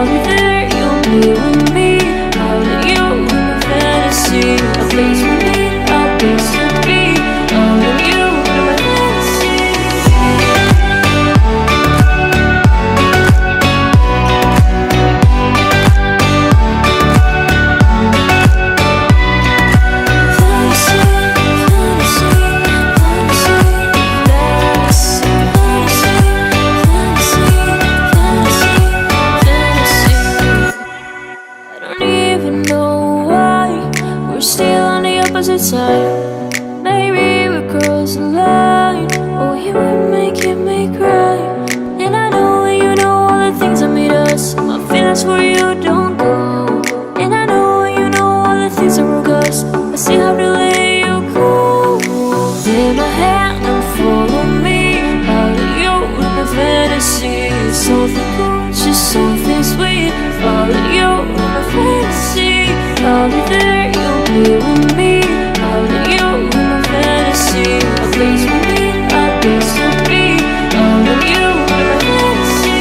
I'll be there, you'll be with me. I'll let you in my fantasy. A place for me, a place to be. I'll let you in my fantasy. Side. Maybe we're crossing the line. Oh, you would making me cry. And I know and you know all the things that made us. My feelings for you don't go. And I know and you know all the things that broke us. I still have to let you go. Take my hand and follow me. I'll let you in my fantasy. Something cool, just something sweet. I'll let you in my fantasy. I'll be there, you'll be with me. I'll let you in my fantasy. A place for me, a place to be. I'll let you in my fantasy.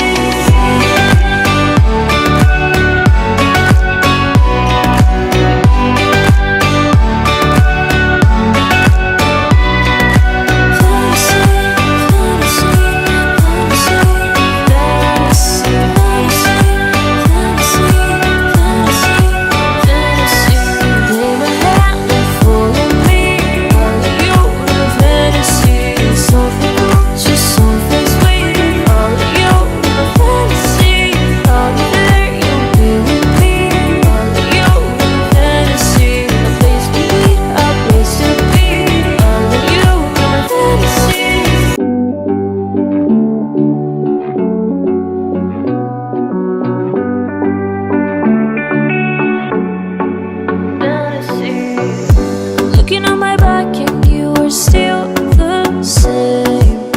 Looking on my back and you are still the same.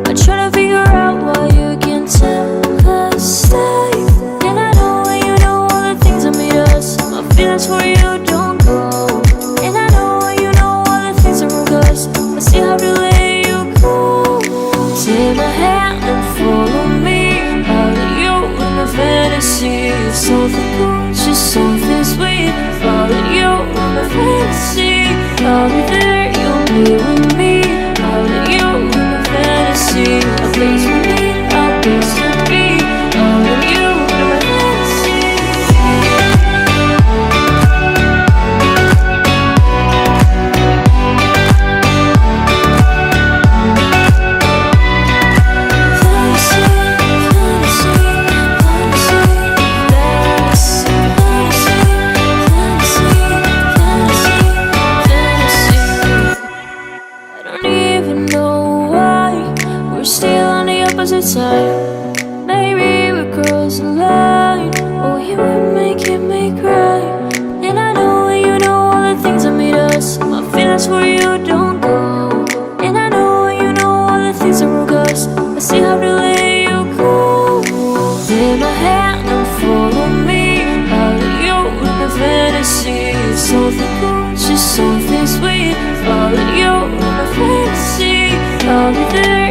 I try to figure out why you can't tell the same. And I know and you know all the things that made us. My feelings for you don't go. And I know and you know all the things that broke us. I still have to let you go. Take my hand and follow me. I'll let you in my fantasy. Something cool, just something sweet. I'll let you in my fantasy. I'll be there, you'll be with me. I'll let you in my fantasy. A place for me, a place to be. I'll let you in my fantasy. Side. Maybe we're crossing the line. Oh, you were making me cry. And I know and you know all the things that made us. My feelings for you don't go. And I know and you know all the things that broke us. I still have to let you go. Take my hand and follow me. I'll let you in my fantasy. Something cool, just something sweet. I'll let you in my fantasy. I'll be there.